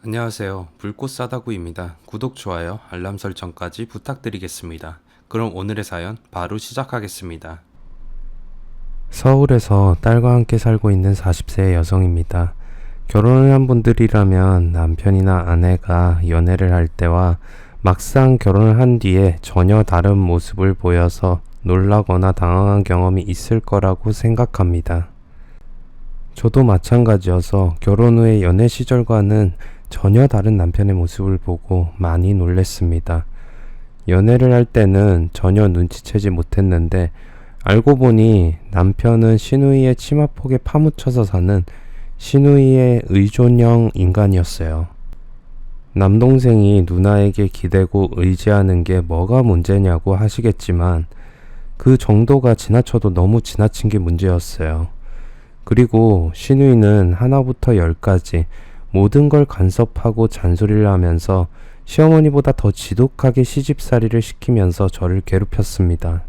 안녕하세요. 불꽃 싸다구입니다. 구독, 좋아요, 알람 설정까지 부탁드리겠습니다. 그럼 오늘의 사연 바로 시작하겠습니다. 서울에서 딸과 함께 살고 있는 40세 여성입니다. 결혼을 한 분들이라면 남편이나 아내가 연애를 할 때와 막상 결혼을 한 뒤에 전혀 다른 모습을 보여서 놀라거나 당황한 경험이 있을 거라고 생각합니다. 저도 마찬가지여서 결혼 후에 연애 시절과는 전혀 다른 남편의 모습을 보고 많이 놀랬습니다. 연애를 할 때는 전혀 눈치채지 못했는데 알고 보니 남편은 시누이의 치마폭에 파묻혀서 사는 시누이의 의존형 인간이었어요. 남동생이 누나에게 기대고 의지하는 게 뭐가 문제냐고 하시겠지만 그 정도가 지나쳐도 너무 지나친 게 문제였어요. 그리고 시누이는 하나부터 열까지 모든 걸 간섭하고 잔소리를 하면서 시어머니보다 더 지독하게 시집살이를 시키면서 저를 괴롭혔습니다.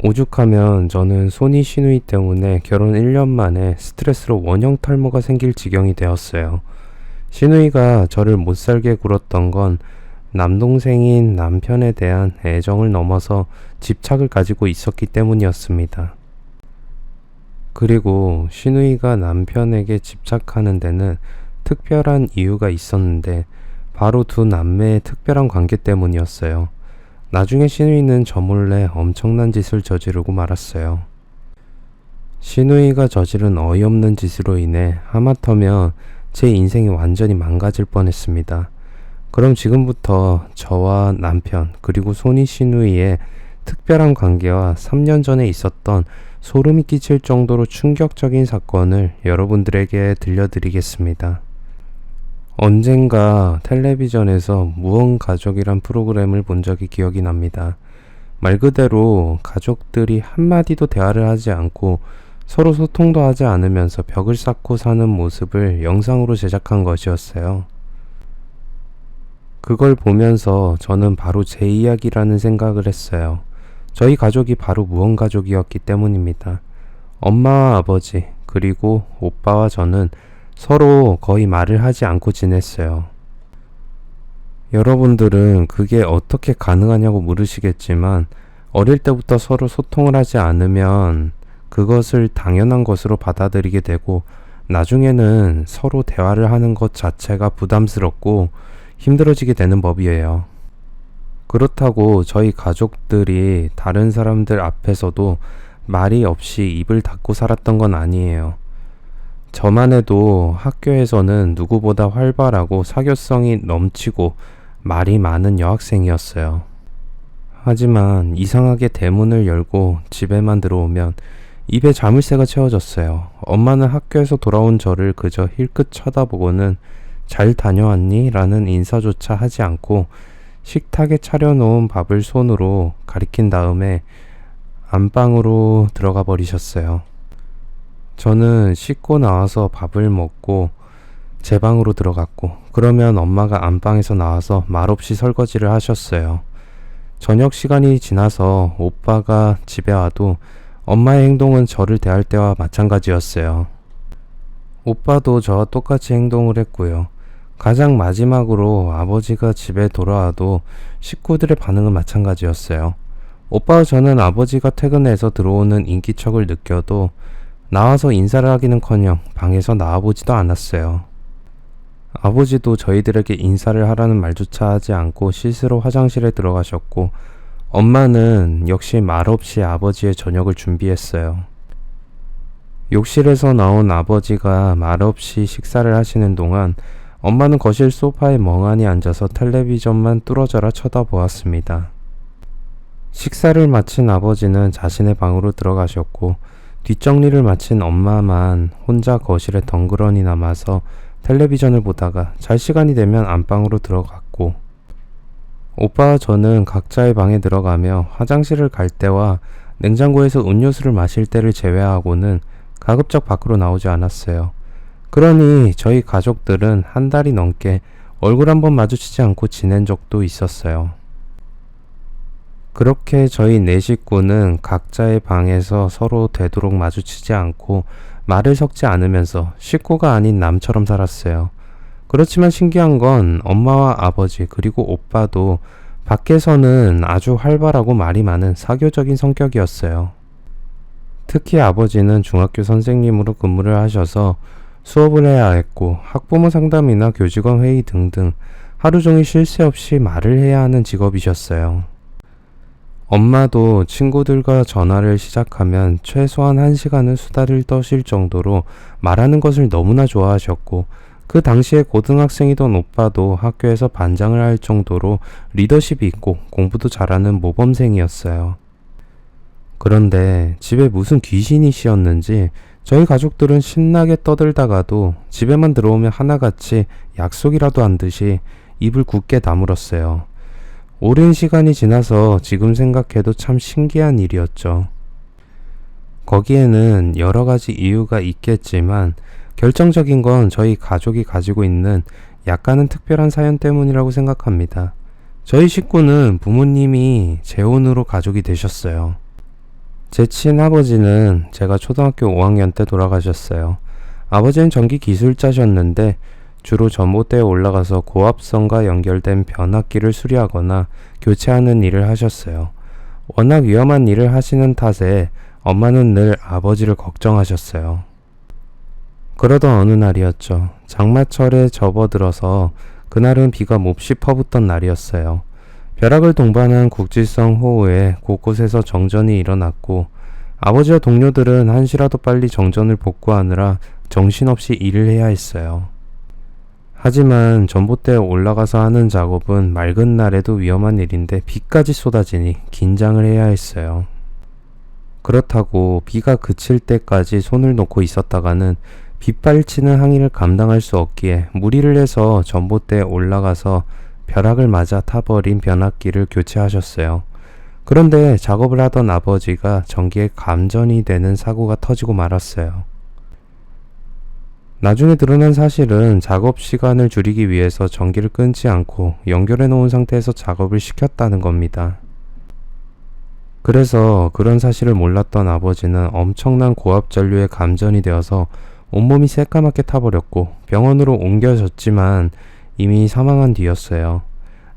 오죽하면 저는 손이 시누이 때문에 결혼 1년 만에 스트레스로 원형 탈모가 생길 지경이 되었어요. 시누이가 저를 못살게 굴었던 건 남동생인 남편에 대한 애정을 넘어서 집착을 가지고 있었기 때문이었습니다. 그리고 시누이가 남편에게 집착하는 데는 특별한 이유가 있었는데 바로 두 남매의 특별한 관계 때문이었어요. 나중에 시누이는 저 몰래 엄청난 짓을 저지르고 말았어요. 시누이가 저지른 어이없는 짓으로 인해 하마터면 제 인생이 완전히 망가질 뻔했습니다. 그럼 지금부터 저와 남편 그리고 손이 시누이의 특별한 관계와 3년 전에 있었던 소름이 끼칠 정도로 충격적인 사건을 여러분들에게 들려드리겠습니다. 언젠가 텔레비전에서 무언가족이란 프로그램을 본 적이 기억이 납니다. 말 그대로 가족들이 한마디도 대화를 하지 않고 서로 소통도 하지 않으면서 벽을 쌓고 사는 모습을 영상으로 제작한 것이었어요. 그걸 보면서 저는 바로 제 이야기라는 생각을 했어요. 저희 가족이 바로 무언가족이었기 때문입니다. 엄마와 아버지 그리고 오빠와 저는 서로 거의 말을 하지 않고 지냈어요. 여러분들은 그게 어떻게 가능하냐고 물으시겠지만 어릴 때부터 서로 소통을 하지 않으면 그것을 당연한 것으로 받아들이게 되고 나중에는 서로 대화를 하는 것 자체가 부담스럽고 힘들어지게 되는 법이에요. 그렇다고 저희 가족들이 다른 사람들 앞에서도 말이 없이 입을 닫고 살았던 건 아니에요. 저만 해도 학교에서는 누구보다 활발하고 사교성이 넘치고 말이 많은 여학생이었어요. 하지만 이상하게 대문을 열고 집에만 들어오면 입에 자물쇠가 채워졌어요. 엄마는 학교에서 돌아온 저를 그저 힐끗 쳐다보고는 잘 다녀왔니? 라는 인사조차 하지 않고 식탁에 차려놓은 밥을 손으로 가리킨 다음에 안방으로 들어가 버리셨어요. 저는 씻고 나와서 밥을 먹고 제 방으로 들어갔고 그러면 엄마가 안방에서 나와서 말없이 설거지를 하셨어요. 저녁 시간이 지나서 오빠가 집에 와도 엄마의 행동은 저를 대할 때와 마찬가지였어요. 오빠도 저와 똑같이 행동을 했고요. 가장 마지막으로 아버지가 집에 돌아와도 식구들의 반응은 마찬가지였어요. 오빠와 저는 아버지가 퇴근해서 들어오는 인기척을 느껴도 나와서 인사를 하기는커녕 방에서 나와보지도 않았어요. 아버지도 저희들에게 인사를 하라는 말조차 하지 않고 씻으러 화장실에 들어가셨고 엄마는 역시 말없이 아버지의 저녁을 준비했어요. 욕실에서 나온 아버지가 말없이 식사를 하시는 동안 엄마는 거실 소파에 멍하니 앉아서 텔레비전만 뚫어져라 쳐다보았습니다. 식사를 마친 아버지는 자신의 방으로 들어가셨고 뒷정리를 마친 엄마만 혼자 거실에 덩그러니 남아서 텔레비전을 보다가 잘 시간이 되면 안방으로 들어갔고 오빠와 저는 각자의 방에 들어가며 화장실을 갈 때와 냉장고에서 음료수를 마실 때를 제외하고는 가급적 밖으로 나오지 않았어요. 그러니 저희 가족들은 한 달이 넘게 얼굴 한번 마주치지 않고 지낸 적도 있었어요. 그렇게 저희 네 식구는 각자의 방에서 서로 되도록 마주치지 않고 말을 섞지 않으면서 식구가 아닌 남처럼 살았어요. 그렇지만 신기한 건 엄마와 아버지 그리고 오빠도 밖에서는 아주 활발하고 말이 많은 사교적인 성격이었어요. 특히 아버지는 중학교 선생님으로 근무를 하셔서 수업을 해야 했고 학부모 상담이나 교직원 회의 등등 하루 종일 쉴 새 없이 말을 해야 하는 직업이셨어요. 엄마도 친구들과 전화를 시작하면 최소한 1시간은 수다를 떠실 정도로 말하는 것을 너무나 좋아하셨고 그 당시에 고등학생이던 오빠도 학교에서 반장을 할 정도로 리더십이 있고 공부도 잘하는 모범생이었어요. 그런데 집에 무슨 귀신이 씌었는지 저희 가족들은 신나게 떠들다가도 집에만 들어오면 하나같이 약속이라도 한 듯이 입을 굳게 다물었어요. 오랜 시간이 지나서 지금 생각해도 참 신기한 일이었죠. 거기에는 여러 가지 이유가 있겠지만 결정적인 건 저희 가족이 가지고 있는 약간은 특별한 사연 때문이라고 생각합니다. 저희 식구는 부모님이 재혼으로 가족이 되셨어요. 제 친아버지는 제가 초등학교 5학년 때 돌아가셨어요. 아버지는 전기 기술자셨는데 주로 전봇대에 올라가서 고압선과 연결된 변압기를 수리하거나 교체하는 일을 하셨어요. 워낙 위험한 일을 하시는 탓에 엄마는 늘 아버지를 걱정하셨어요. 그러던 어느 날이었죠. 장마철에 접어들어서 그날은 비가 몹시 퍼붓던 날이었어요. 벼락을 동반한 국지성 호우에 곳곳에서 정전이 일어났고 아버지와 동료들은 한시라도 빨리 정전을 복구하느라 정신없이 일을 해야 했어요. 하지만 전봇대에 올라가서 하는 작업은 맑은 날에도 위험한 일인데 비까지 쏟아지니 긴장을 해야 했어요. 그렇다고 비가 그칠 때까지 손을 놓고 있었다가는 빗발치는 항의를 감당할 수 없기에 무리를 해서 전봇대에 올라가서 벼락을 맞아 타버린 변압기를 교체하셨어요. 그런데 작업을 하던 아버지가 전기에 감전이 되는 사고가 터지고 말았어요. 나중에 드러난 사실은 작업 시간을 줄이기 위해서 전기를 끊지 않고 연결해 놓은 상태에서 작업을 시켰다는 겁니다. 그래서 그런 사실을 몰랐던 아버지는 엄청난 고압 전류에 감전이 되어서 온몸이 새까맣게 타버렸고 병원으로 옮겨졌지만 이미 사망한 뒤였어요.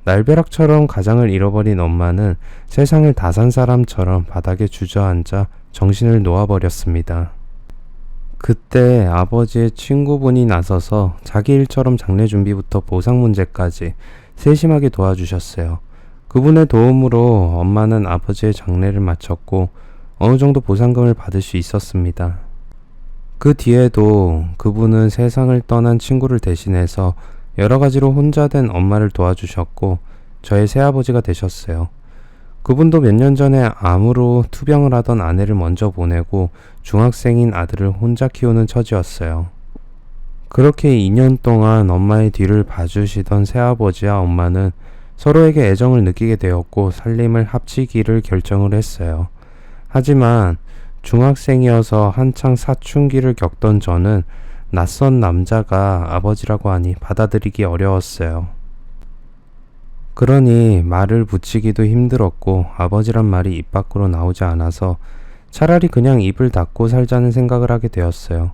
날벼락처럼 가장을 잃어버린 엄마는 세상을 다 산 사람처럼 바닥에 주저앉아 정신을 놓아버렸습니다. 그때 아버지의 친구분이 나서서 자기 일처럼 장례 준비부터 보상 문제까지 세심하게 도와주셨어요. 그분의 도움으로 엄마는 아버지의 장례를 마쳤고 어느 정도 보상금을 받을 수 있었습니다. 그 뒤에도 그분은 세상을 떠난 친구를 대신해서 여러 가지로 혼자 된 엄마를 도와주셨고 저의 새아버지가 되셨어요. 그분도 몇 년 전에 암으로 투병을 하던 아내를 먼저 보내고 중학생인 아들을 혼자 키우는 처지였어요. 그렇게 2년 동안 엄마의 뒤를 봐주시던 새아버지와 엄마는 서로에게 애정을 느끼게 되었고 살림을 합치기를 결정을 했어요. 하지만 중학생이어서 한창 사춘기를 겪던 저는 낯선 남자가 아버지라고 하니 받아들이기 어려웠어요. 그러니 말을 붙이기도 힘들었고 아버지란 말이 입 밖으로 나오지 않아서 차라리 그냥 입을 닫고 살자는 생각을 하게 되었어요.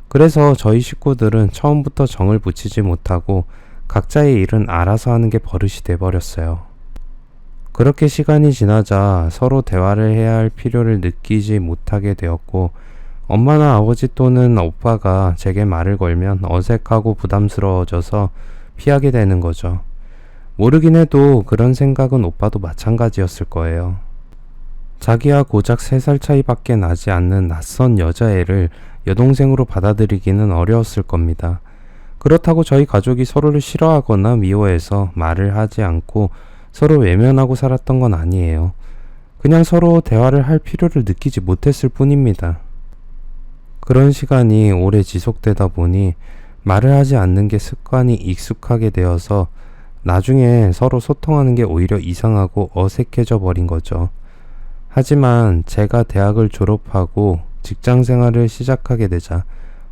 그래서 저희 식구들은 처음부터 정을 붙이지 못하고 각자의 일은 알아서 하는 게 버릇이 돼버렸어요. 그렇게 시간이 지나자 서로 대화를 해야 할 필요를 느끼지 못하게 되었고 엄마나 아버지 또는 오빠가 제게 말을 걸면 어색하고 부담스러워져서 피하게 되는 거죠. 모르긴 해도 그런 생각은 오빠도 마찬가지였을 거예요. 자기와 고작 3살 차이밖에 나지 않는 낯선 여자애를 여동생으로 받아들이기는 어려웠을 겁니다. 그렇다고 저희 가족이 서로를 싫어하거나 미워해서 말을 하지 않고 서로 외면하고 살았던 건 아니에요. 그냥 서로 대화를 할 필요를 느끼지 못했을 뿐입니다. 그런 시간이 오래 지속되다 보니 말을 하지 않는 게 습관이 익숙하게 되어서 나중에 서로 소통하는 게 오히려 이상하고 어색해져 버린 거죠. 하지만 제가 대학을 졸업하고 직장 생활을 시작하게 되자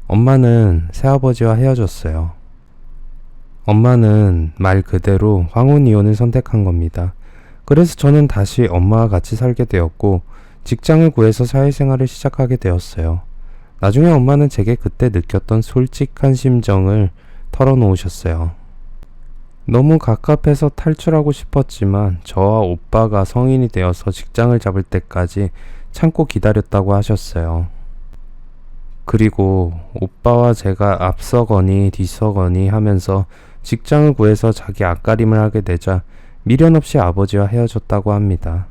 엄마는 새아버지와 헤어졌어요. 엄마는 말 그대로 황혼이혼을 선택한 겁니다. 그래서 저는 다시 엄마와 같이 살게 되었고 직장을 구해서 사회생활을 시작하게 되었어요. 나중에 엄마는 제게 그때 느꼈던 솔직한 심정을 털어놓으셨어요. 너무 갑갑해서 탈출하고 싶었지만 저와 오빠가 성인이 되어서 직장을 잡을 때까지 참고 기다렸다고 하셨어요. 그리고 오빠와 제가 앞서거니 뒤서거니 하면서 직장을 구해서 자기 앞가림을 하게 되자 미련 없이 아버지와 헤어졌다고 합니다.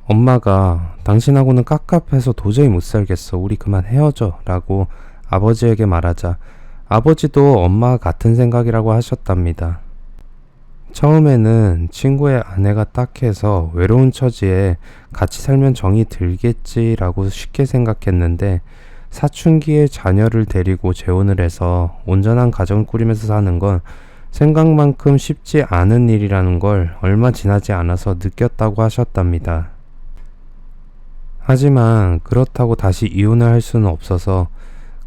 엄마가 당신하고는 깝깝해서 도저히 못 살겠어. 우리 그만 헤어져 라고 아버지에게 말하자 아버지도 엄마와 같은 생각이라고 하셨답니다. 처음에는 친구의 아내가 딱해서 외로운 처지에 같이 살면 정이 들겠지라고 쉽게 생각했는데 사춘기에 자녀를 데리고 재혼을 해서 온전한 가정을 꾸리면서 사는 건 생각만큼 쉽지 않은 일이라는 걸 얼마 지나지 않아서 느꼈다고 하셨답니다. 하지만 그렇다고 다시 이혼을 할 수는 없어서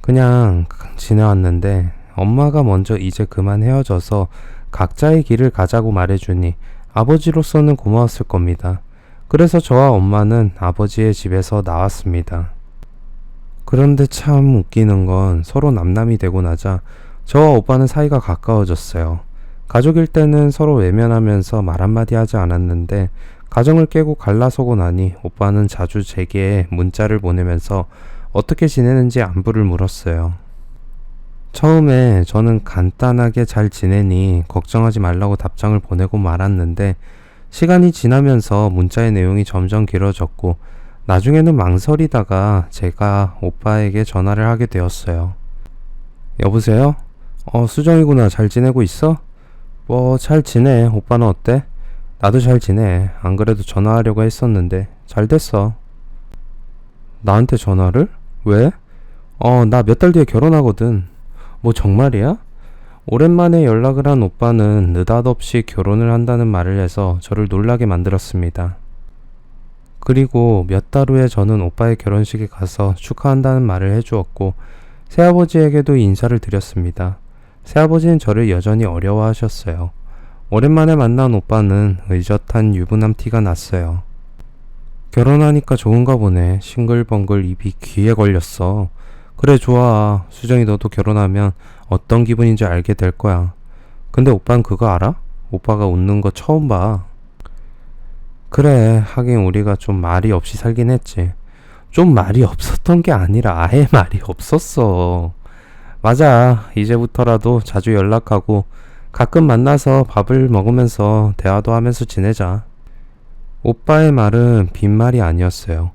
그냥 지내왔는데 엄마가 먼저 이제 그만 헤어져서 각자의 길을 가자고 말해주니 아버지로서는 고마웠을 겁니다. 그래서 저와 엄마는 아버지의 집에서 나왔습니다. 그런데 참 웃기는 건 서로 남남이 되고 나자 저와 오빠는 사이가 가까워졌어요. 가족일 때는 서로 외면하면서 말 한마디 하지 않았는데 가정을 깨고 갈라서고 나니 오빠는 자주 제게 문자를 보내면서 어떻게 지내는지 안부를 물었어요. 처음에 저는 간단하게 잘 지내니 걱정하지 말라고 답장을 보내고 말았는데 시간이 지나면서 문자의 내용이 점점 길어졌고 나중에는 망설이다가 제가 오빠에게 전화를 하게 되었어요. 여보세요? 수정이구나. 잘 지내고 있어? 뭐 잘 지내. 오빠는 어때? 나도 잘 지내. 안 그래도 전화하려고 했었는데 잘 됐어. 나한테 전화를? 왜? 나 몇 달 뒤에 결혼하거든. 뭐 정말이야? 오랜만에 연락을 한 오빠는 느닷없이 결혼을 한다는 말을 해서 저를 놀라게 만들었습니다. 그리고 몇 달 후에 저는 오빠의 결혼식에 가서 축하한다는 말을 해주었고 새아버지에게도 인사를 드렸습니다. 새아버지는 저를 여전히 어려워하셨어요. 오랜만에 만난 오빠는 의젓한 유부남 티가 났어요. 결혼하니까 좋은가 보네. 싱글벙글 입이 귀에 걸렸어. 그래 좋아. 수정이 너도 결혼하면 어떤 기분인지 알게 될 거야. 근데 오빠는 그거 알아? 오빠가 웃는 거 처음 봐. 그래 하긴 우리가 좀 말이 없이 살긴 했지. 좀 말이 없었던 게 아니라 아예 말이 없었어. 맞아. 이제부터라도 자주 연락하고 가끔 만나서 밥을 먹으면서 대화도 하면서 지내자. 오빠의 말은 빈말이 아니었어요.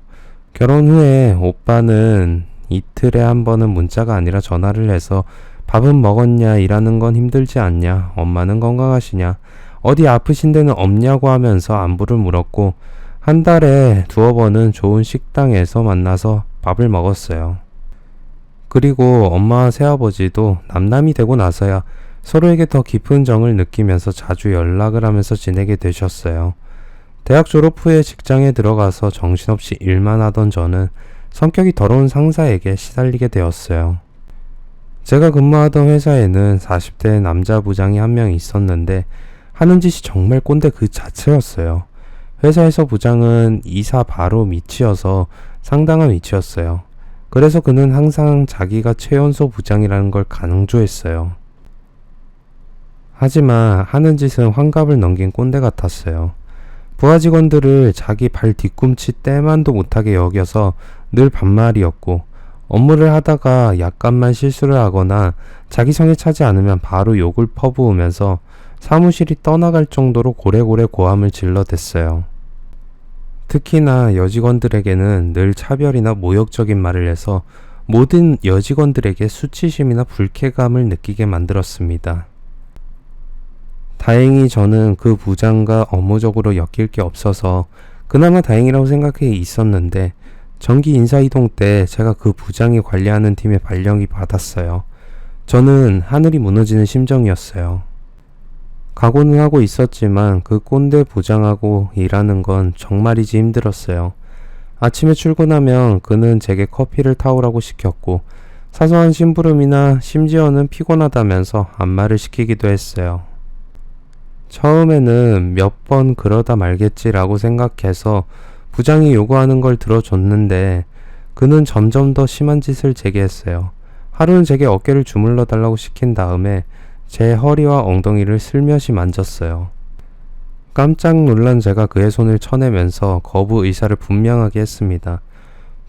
결혼 후에 오빠는 이틀에 한 번은 문자가 아니라 전화를 해서 밥은 먹었냐, 일하는 건 힘들지 않냐, 엄마는 건강하시냐, 어디 아프신 데는 없냐고 하면서 안부를 물었고 한 달에 2번은 좋은 식당에서 만나서 밥을 먹었어요. 그리고 엄마와 새아버지도 남남이 되고 나서야 서로에게 더 깊은 정을 느끼면서 자주 연락을 하면서 지내게 되셨어요. 대학 졸업 후에 직장에 들어가서 정신없이 일만 하던 저는 성격이 더러운 상사에게 시달리게 되었어요. 제가 근무하던 회사에는 40대 남자 부장이 한 명 있었는데 하는 짓이 정말 꼰대 그 자체였어요. 회사에서 부장은 이사 바로 밑이어서 상당한 위치였어요. 그래서 그는 항상 자기가 최연소 부장이라는 걸 강조했어요. 하지만 하는 짓은 환갑을 넘긴 꼰대 같았어요. 부하 직원들을 자기 발 뒤꿈치 때만도 못하게 여겨서 늘 반말이었고 업무를 하다가 약간만 실수를 하거나 자기 성에 차지 않으면 바로 욕을 퍼부으면서 사무실이 떠나갈 정도로 고래고래 고함을 질러댔어요. 특히나 여직원들에게는 늘 차별이나 모욕적인 말을 해서 모든 여직원들에게 수치심이나 불쾌감을 느끼게 만들었습니다. 다행히 저는 그 부장과 업무적으로 엮일 게 없어서 그나마 다행이라고 생각해 있었는데 정기 인사이동 때 제가 그 부장이 관리하는 팀에 발령이 받았어요. 저는 하늘이 무너지는 심정이었어요. 각오는 하고 있었지만 그 꼰대 부장하고 일하는 건 정말이지 힘들었어요. 아침에 출근하면 그는 제게 커피를 타오라고 시켰고 사소한 심부름이나 심지어는 피곤하다면서 안마를 시키기도 했어요. 처음에는 몇 번 그러다 말겠지라고 생각해서 부장이 요구하는 걸 들어줬는데 그는 점점 더 심한 짓을 제게 했어요. 하루는 제게 어깨를 주물러 달라고 시킨 다음에 제 허리와 엉덩이를 슬며시 만졌어요. 깜짝 놀란 제가 그의 손을 쳐내면서 거부 의사를 분명하게 했습니다.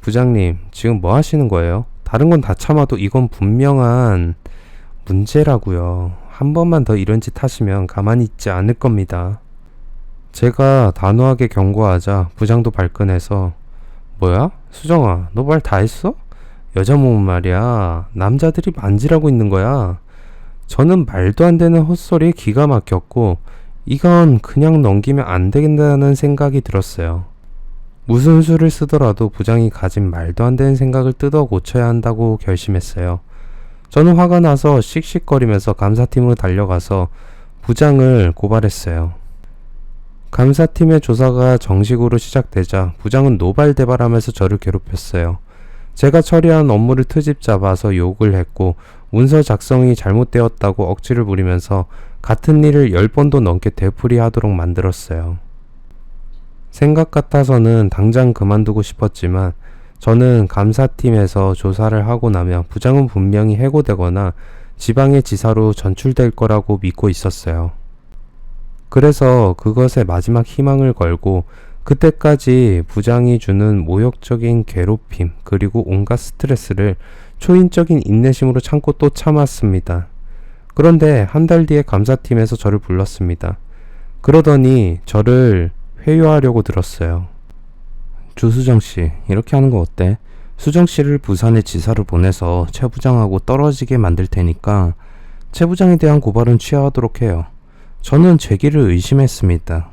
부장님, 지금 뭐 하시는 거예요? 다른 건 다 참아도 이건 분명한 문제라고요. 한 번만 더 이런 짓 하시면 가만히 있지 않을 겁니다. 제가 단호하게 경고하자 부장도 발끈해서 뭐야? 수정아, 너 말 다 했어? 여자 몸은 말이야, 남자들이 만지라고 있는 거야. 저는 말도 안 되는 헛소리에 기가 막혔고 이건 그냥 넘기면 안 된다는 생각이 들었어요. 무슨 수를 쓰더라도 부장이 가진 말도 안 되는 생각을 뜯어 고쳐야 한다고 결심했어요. 저는 화가 나서 씩씩거리면서 감사팀으로 달려가서 부장을 고발했어요. 감사팀의 조사가 정식으로 시작되자 부장은 노발대발하면서 저를 괴롭혔어요. 제가 처리한 업무를 트집 잡아서 욕을 했고 문서 작성이 잘못되었다고 억지를 부리면서 같은 일을 10번도 넘게 되풀이하도록 만들었어요. 생각 같아서는 당장 그만두고 싶었지만 저는 감사팀에서 조사를 하고 나면 부장은 분명히 해고되거나 지방의 지사로 전출될 거라고 믿고 있었어요. 그래서 그것에 마지막 희망을 걸고 그때까지 부장이 주는 모욕적인 괴롭힘 그리고 온갖 스트레스를 초인적인 인내심으로 참고 또 참았습니다. 그런데 한 달 뒤에 감사팀에서 저를 불렀습니다. 그러더니 저를 회유하려고 들었어요. 주수정씨, 이렇게 하는 거 어때? 수정씨를 부산에 지사로 보내서 최 부장하고 떨어지게 만들 테니까 최 부장에 대한 고발은 취하하도록 해요. 저는 제 길을 의심했습니다.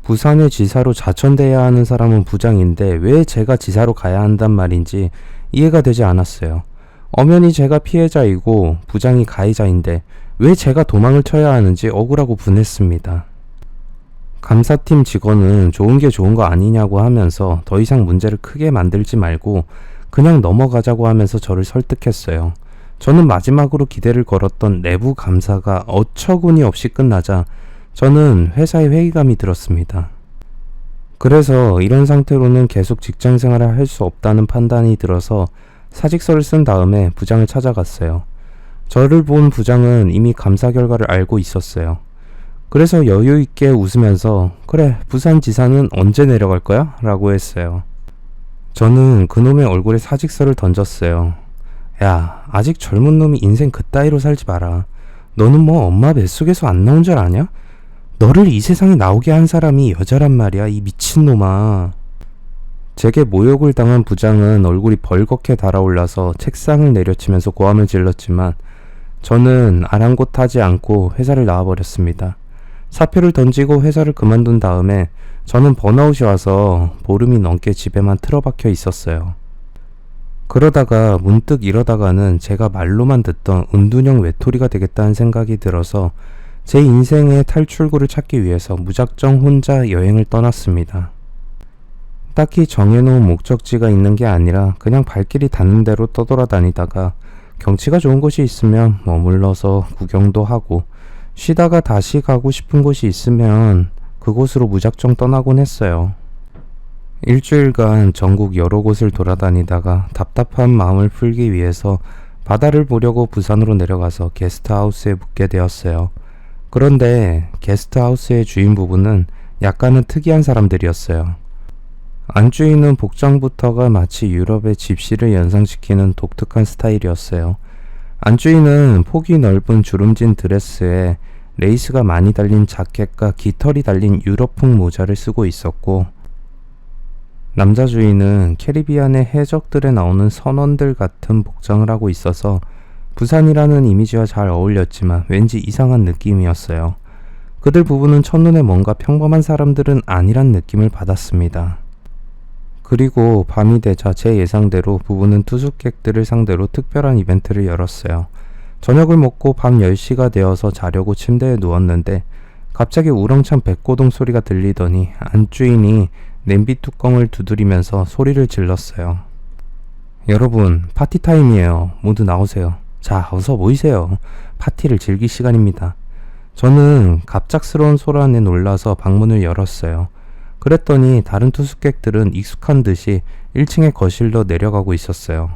부산의 지사로 자천돼야 하는 사람은 부장인데 왜 제가 지사로 가야 한단 말인지 이해가 되지 않았어요. 엄연히 제가 피해자이고 부장이 가해자인데 왜 제가 도망을 쳐야 하는지 억울하고 분했습니다. 감사팀 직원은 좋은 게 좋은 거 아니냐고 하면서 더 이상 문제를 크게 만들지 말고 그냥 넘어가자고 하면서 저를 설득했어요. 저는 마지막으로 기대를 걸었던 내부 감사가 어처구니 없이 끝나자 저는 회사에 회의감이 들었습니다. 그래서 이런 상태로는 계속 직장 생활을 할 수 없다는 판단이 들어서 사직서를 쓴 다음에 부장을 찾아갔어요. 저를 본 부장은 이미 감사 결과를 알고 있었어요. 그래서 여유 있게 웃으면서 그래, 부산지사는 언제 내려갈 거야? 라고 했어요. 저는 그놈의 얼굴에 사직서를 던졌어요. 야, 아직 젊은 놈이 인생 그따위로 살지 마라. 너는 뭐 엄마 뱃속에서 안 나온 줄 아냐? 너를 이 세상에 나오게 한 사람이 여자란 말이야, 이 미친놈아. 제게 모욕을 당한 부장은 얼굴이 벌겋게 달아올라서 책상을 내려치면서 고함을 질렀지만 저는 아랑곳하지 않고 회사를 나와버렸습니다. 사표를 던지고 회사를 그만둔 다음에 저는 번아웃이 와서 보름이 넘게 집에만 틀어박혀 있었어요. 그러다가 문득 이러다가는 제가 말로만 듣던 은둔형 외톨이가 되겠다는 생각이 들어서 제 인생의 탈출구를 찾기 위해서 무작정 혼자 여행을 떠났습니다. 딱히 정해놓은 목적지가 있는 게 아니라 그냥 발길이 닿는 대로 떠돌아다니다가 경치가 좋은 곳이 있으면 머물러서 구경도 하고 쉬다가 다시 가고 싶은 곳이 있으면 그곳으로 무작정 떠나곤 했어요. 일주일간 전국 여러 곳을 돌아다니다가 답답한 마음을 풀기 위해서 바다를 보려고 부산으로 내려가서 게스트하우스에 묵게 되었어요. 그런데 게스트하우스의 주인 부부는 약간은 특이한 사람들이었어요. 안주인은 복장부터가 마치 유럽의 집시를 연상시키는 독특한 스타일이었어요. 안주인은 폭이 넓은 주름진 드레스에 레이스가 많이 달린 자켓과 깃털이 달린 유럽풍 모자를 쓰고 있었고, 남자 주인은 캐리비안의 해적들에 나오는 선원들 같은 복장을 하고 있어서 부산이라는 이미지와 잘 어울렸지만 왠지 이상한 느낌이었어요. 그들 부부는 첫눈에 뭔가 평범한 사람들은 아니란 느낌을 받았습니다. 그리고 밤이 되자 제 예상대로 부부는 투숙객들을 상대로 특별한 이벤트를 열었어요. 저녁을 먹고 밤 10시가 되어서 자려고 침대에 누웠는데 갑자기 우렁찬 백고동 소리가 들리더니 안주인이 냄비 뚜껑을 두드리면서 소리를 질렀어요. 여러분, 파티 타임이에요. 모두 나오세요. 자, 어서 모이세요. 파티를 즐길 시간입니다. 저는 갑작스러운 소란에 놀라서 방문을 열었어요. 그랬더니 다른 투숙객들은 익숙한 듯이 1층의 거실로 내려가고 있었어요.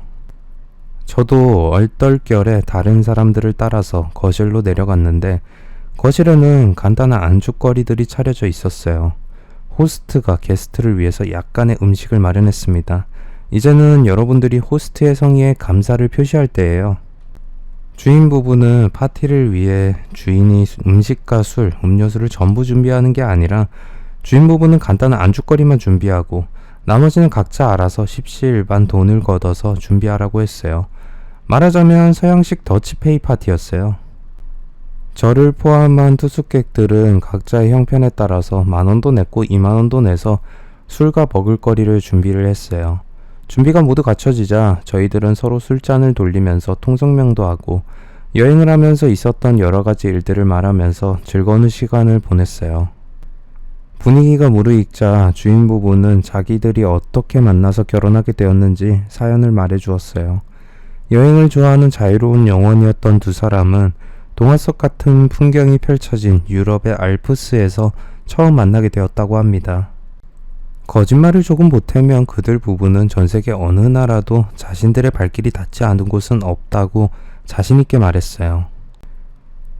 저도 얼떨결에 다른 사람들을 따라서 거실로 내려갔는데 거실에는 간단한 안주거리들이 차려져 있었어요. 호스트가 게스트를 위해서 약간의 음식을 마련했습니다. 이제는 여러분들이 호스트의 성의에 감사를 표시할 때예요. 주인 부부는 파티를 위해 주인이 음식과 술, 음료수를 전부 준비하는 게 아니라 주인 부부는 간단한 안주거리만 준비하고 나머지는 각자 알아서 십시일반 돈을 걷어서 준비하라고 했어요. 말하자면 서양식 더치페이 파티였어요. 저를 포함한 투숙객들은 각자의 형편에 따라서 10,000원도 냈고 20,000원도 내서 술과 먹을거리를 준비를 했어요. 준비가 모두 갖춰지자 저희들은 서로 술잔을 돌리면서 통성명도 하고 여행을 하면서 있었던 여러가지 일들을 말하면서 즐거운 시간을 보냈어요. 분위기가 무르익자 주인 부부는 자기들이 어떻게 만나서 결혼하게 되었는지 사연을 말해주었어요. 여행을 좋아하는 자유로운 영혼이었던 두 사람은 동화 속 같은 풍경이 펼쳐진 유럽의 알프스에서 처음 만나게 되었다고 합니다. 거짓말을 조금 보태면 그들 부부는 전세계 어느 나라도 자신들의 발길이 닿지 않은 곳은 없다고 자신있게 말했어요.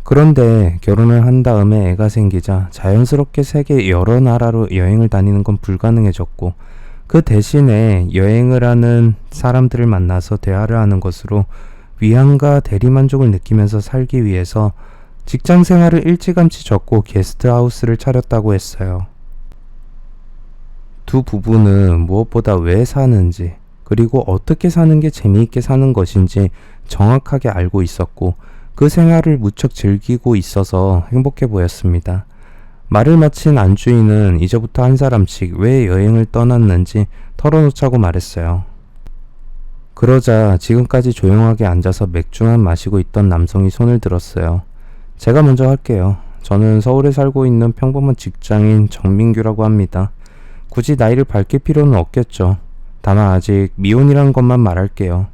그런데 결혼을 한 다음에 애가 생기자 자연스럽게 세계 여러 나라로 여행을 다니는 건 불가능해졌고 그 대신에 여행을 하는 사람들을 만나서 대화를 하는 것으로 위안과 대리만족을 느끼면서 살기 위해서 직장 생활을 일찌감치 접고 게스트하우스를 차렸다고 했어요. 두 부부는 무엇보다 왜 사는지 그리고 어떻게 사는 게 재미있게 사는 것인지 정확하게 알고 있었고 그 생활을 무척 즐기고 있어서 행복해 보였습니다. 말을 마친 안주인은 이제부터 한 사람씩 왜 여행을 떠났는지 털어놓자고 말했어요. 그러자 지금까지 조용하게 앉아서 맥주만 마시고 있던 남성이 손을 들었어요. 제가 먼저 할게요. 저는 서울에 살고 있는 평범한 직장인 정민규라고 합니다. 굳이 나이를 밝힐 필요는 없겠죠. 다만 아직 미혼이라는 것만 말할게요.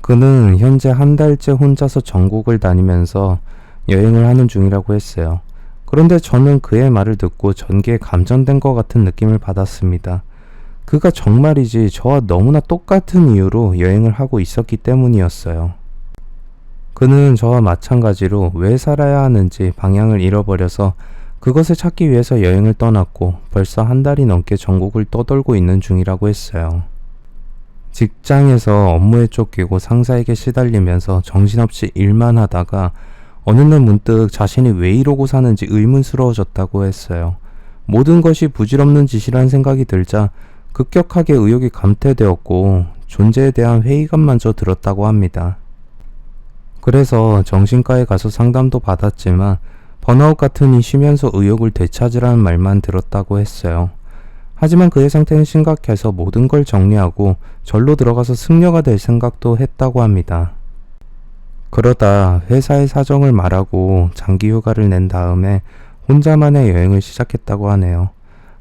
그는 현재 한 달째 혼자서 전국을 다니면서 여행을 하는 중이라고 했어요. 그런데 저는 그의 말을 듣고 전기에 감전된 것 같은 느낌을 받았습니다. 그가 정말이지 저와 너무나 똑같은 이유로 여행을 하고 있었기 때문이었어요. 그는 저와 마찬가지로 왜 살아야 하는지 방향을 잃어버려서 그것을 찾기 위해서 여행을 떠났고 벌써 한 달이 넘게 전국을 떠돌고 있는 중이라고 했어요. 직장에서 업무에 쫓기고 상사에게 시달리면서 정신없이 일만 하다가 어느 날 문득 자신이 왜 이러고 사는지 의문스러워졌다고 했어요. 모든 것이 부질없는 짓이란 생각이 들자 급격하게 의욕이 감퇴되었고 존재에 대한 회의감마저 들었다고 합니다. 그래서 정신과에 가서 상담도 받았지만 번아웃 같으니 쉬면서 의욕을 되찾으라는 말만 들었다고 했어요. 하지만 그의 상태는 심각해서 모든 걸 정리하고 절로 들어가서 승려가 될 생각도 했다고 합니다. 그러다 회사의 사정을 말하고 장기 휴가를 낸 다음에 혼자만의 여행을 시작했다고 하네요.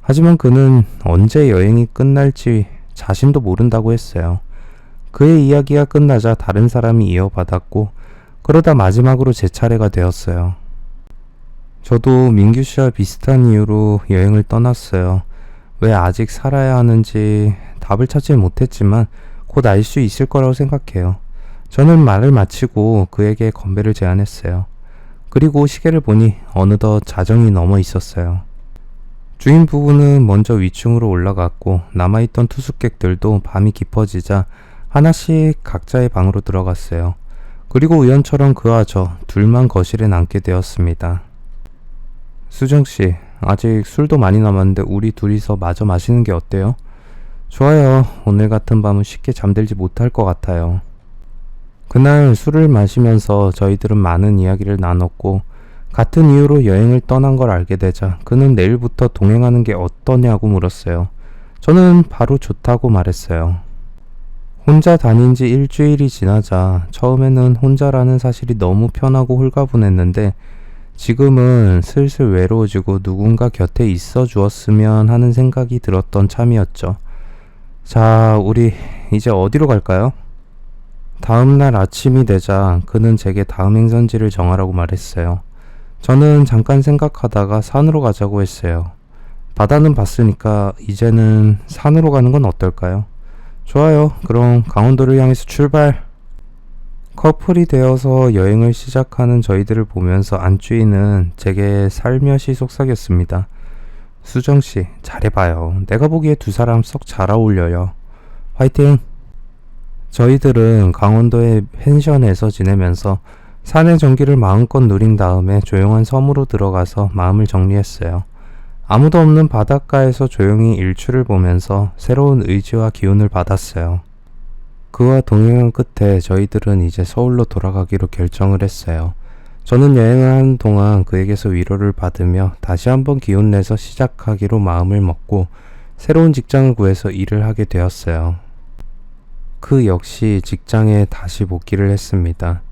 하지만 그는 언제 여행이 끝날지 자신도 모른다고 했어요. 그의 이야기가 끝나자 다른 사람이 이어받았고 그러다 마지막으로 제 차례가 되었어요. 저도 민규 씨와 비슷한 이유로 여행을 떠났어요. 왜 아직 살아야 하는지 답을 찾지 못했지만 곧 알 수 있을 거라고 생각해요. 저는 말을 마치고 그에게 건배를 제안했어요. 그리고 시계를 보니 어느덧 자정이 넘어 있었어요. 주인 부부는 먼저 위층으로 올라갔고 남아있던 투숙객들도 밤이 깊어지자 하나씩 각자의 방으로 들어갔어요. 그리고 우연처럼 그와 저 둘만 거실에 남게 되었습니다. 수정씨, 아직 술도 많이 남았는데 우리 둘이서 마저 마시는 게 어때요? 좋아요. 오늘 같은 밤은 쉽게 잠들지 못할 것 같아요. 그날 술을 마시면서 저희들은 많은 이야기를 나눴고 같은 이유로 여행을 떠난 걸 알게 되자 그는 내일부터 동행하는 게 어떠냐고 물었어요. 저는 바로 좋다고 말했어요. 혼자 다닌 지 일주일이 지나자 처음에는 혼자라는 사실이 너무 편하고 홀가분했는데 지금은 슬슬 외로워지고 누군가 곁에 있어 주었으면 하는 생각이 들었던 참이었죠. 자, 우리 이제 어디로 갈까요? 다음날 아침이 되자 그는 제게 다음 행선지를 정하라고 말했어요. 저는 잠깐 생각하다가 산으로 가자고 했어요. 바다는 봤으니까 이제는 산으로 가는 건 어떨까요? 좋아요. 그럼 강원도를 향해서 출발! 커플이 되어서 여행을 시작하는 저희들을 보면서 안주인은 제게 살며시 속삭였습니다. 수정씨, 잘해봐요. 내가 보기에 두 사람 썩 잘 어울려요. 화이팅! 저희들은 강원도의 펜션에서 지내면서 산의 전기를 마음껏 누린 다음에 조용한 섬으로 들어가서 마음을 정리했어요. 아무도 없는 바닷가에서 조용히 일출을 보면서 새로운 의지와 기운을 받았어요. 그와 동행한 끝에 저희들은 이제 서울로 돌아가기로 결정을 했어요. 저는 여행을 하는 동안 그에게서 위로를 받으며 다시 한번 기운 내서 시작하기로 마음을 먹고 새로운 직장을 구해서 일을 하게 되었어요. 그 역시 직장에 다시 복귀를 했습니다.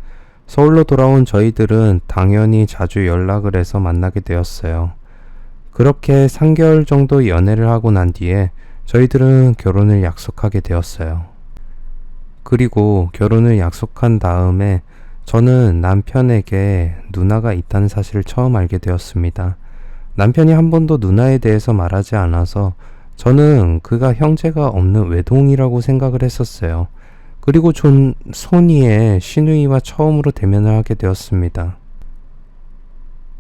서울로 돌아온 저희들은 당연히 자주 연락을 해서 만나게 되었어요. 그렇게 3개월 정도 연애를 하고 난 뒤에 저희들은 결혼을 약속하게 되었어요. 그리고 결혼을 약속한 다음에 저는 남편에게 누나가 있다는 사실을 처음 알게 되었습니다. 남편이 한 번도 누나에 대해서 말하지 않아서 저는 그가 형제가 없는 외동이라고 생각을 했었어요. 그리고 손이에 시누이와 처음으로 대면을 하게 되었습니다.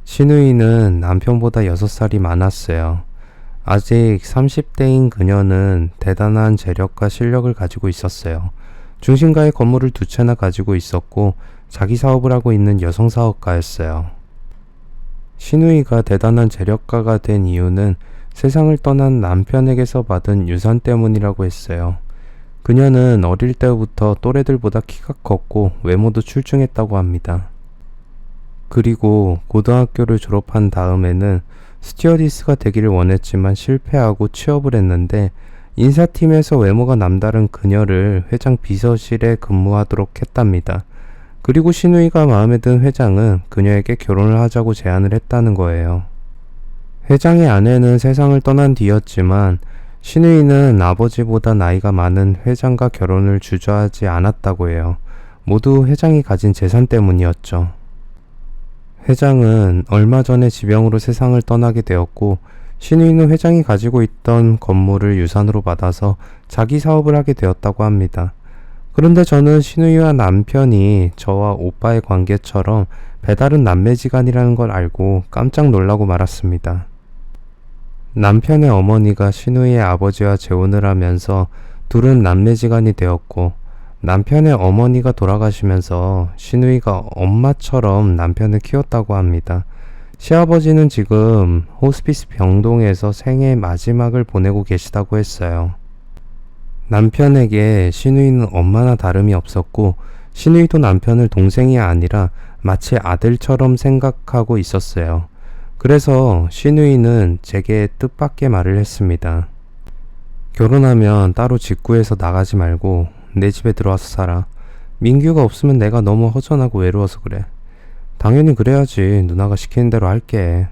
시누이는 남편보다 6살이 많았어요. 아직 30대인 그녀는 대단한 재력과 실력을 가지고 있었어요. 중심가에 건물을 2채나 가지고 있었고 자기 사업을 하고 있는 여성 사업가였어요. 시누이가 대단한 재력가가 된 이유는 세상을 떠난 남편에게서 받은 유산 때문이라고 했어요. 그녀는 어릴 때부터 또래들보다 키가 컸고 외모도 출중했다고 합니다. 그리고 고등학교를 졸업한 다음에는 스튜어디스가 되기를 원했지만 실패하고 취업을 했는데 인사팀에서 외모가 남다른 그녀를 회장 비서실에 근무하도록 했답니다. 그리고 시누이가 마음에 든 회장은 그녀에게 결혼을 하자고 제안을 했다는 거예요. 회장의 아내는 세상을 떠난 뒤였지만 시누이는 아버지보다 나이가 많은 회장과 결혼을 주저하지 않았다고 해요. 모두 회장이 가진 재산 때문이었죠. 회장은 얼마 전에 지병으로 세상을 떠나게 되었고 시누이는 회장이 가지고 있던 건물을 유산으로 받아서 자기 사업을 하게 되었다고 합니다. 그런데 저는 시누이와 남편이 저와 오빠의 관계처럼 배다른 남매지간이라는 걸 알고 깜짝 놀라고 말았습니다. 남편의 어머니가 시누이의 아버지와 재혼을 하면서 둘은 남매지간이 되었고 남편의 어머니가 돌아가시면서 시누이가 엄마처럼 남편을 키웠다고 합니다. 시아버지는 지금 호스피스 병동에서 생애 마지막을 보내고 계시다고 했어요. 남편에게 시누이는 엄마나 다름이 없었고 시누이도 남편을 동생이 아니라 마치 아들처럼 생각하고 있었어요. 그래서 시누이는 제게 뜻밖의 말을 했습니다. 결혼하면 따로 직구해서 나가지 말고 내 집에 들어와서 살아. 민규가 없으면 내가 너무 허전하고 외로워서 그래. 당연히 그래야지. 누나가 시키는 대로 할게.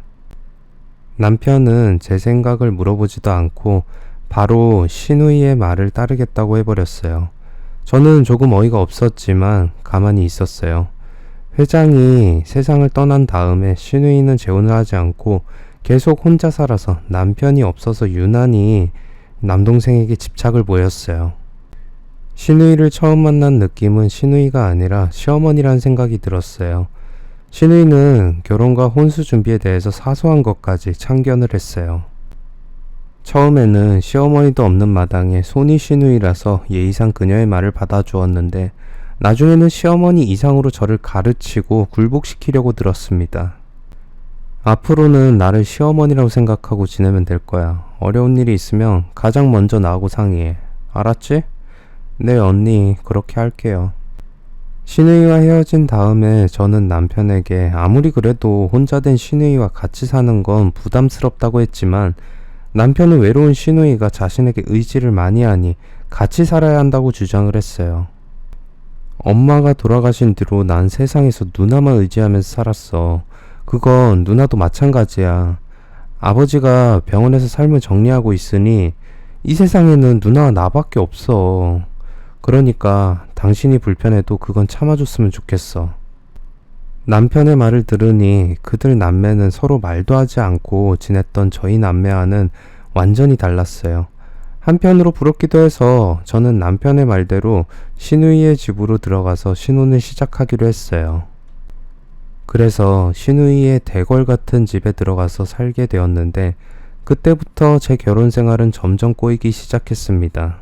남편은 제 생각을 물어보지도 않고 바로 시누이의 말을 따르겠다고 해버렸어요. 저는 조금 어이가 없었지만 가만히 있었어요. 회장이 세상을 떠난 다음에 시누이는 재혼을 하지 않고 계속 혼자 살아서 남편이 없어서 유난히 남동생에게 집착을 보였어요. 시누이를 처음 만난 느낌은 시누이가 아니라 시어머니란 생각이 들었어요. 시누이는 결혼과 혼수 준비에 대해서 사소한 것까지 참견을 했어요. 처음에는 시어머니도 없는 마당에 손이 시누이라서 예의상 그녀의 말을 받아주었는데 나중에는 시어머니 이상으로 저를 가르치고 굴복시키려고 들었습니다. 앞으로는 나를 시어머니라고 생각하고 지내면 될 거야. 어려운 일이 있으면 가장 먼저 나하고 상의해. 알았지? 네 언니, 그렇게 할게요. 시누이와 헤어진 다음에 저는 남편에게 아무리 그래도 혼자 된 시누이와 같이 사는 건 부담스럽다고 했지만 남편은 외로운 시누이가 자신에게 의지를 많이 하니 같이 살아야 한다고 주장을 했어요. 엄마가 돌아가신 뒤로 난 세상에서 누나만 의지하면서 살았어. 그건 누나도 마찬가지야. 아버지가 병원에서 삶을 정리하고 있으니 이 세상에는 누나와 나밖에 없어. 그러니까 당신이 불편해도 그건 참아줬으면 좋겠어. 남편의 말을 들으니 그들 남매는 서로 말도 하지 않고 지냈던 저희 남매와는 완전히 달랐어요. 한편으로 부럽기도 해서 저는 남편의 말대로 시누이의 집으로 들어가서 신혼을 시작하기로 했어요. 그래서 시누이의 대궐 같은 집에 들어가서 살게 되었는데 그때부터 제 결혼 생활은 점점 꼬이기 시작했습니다.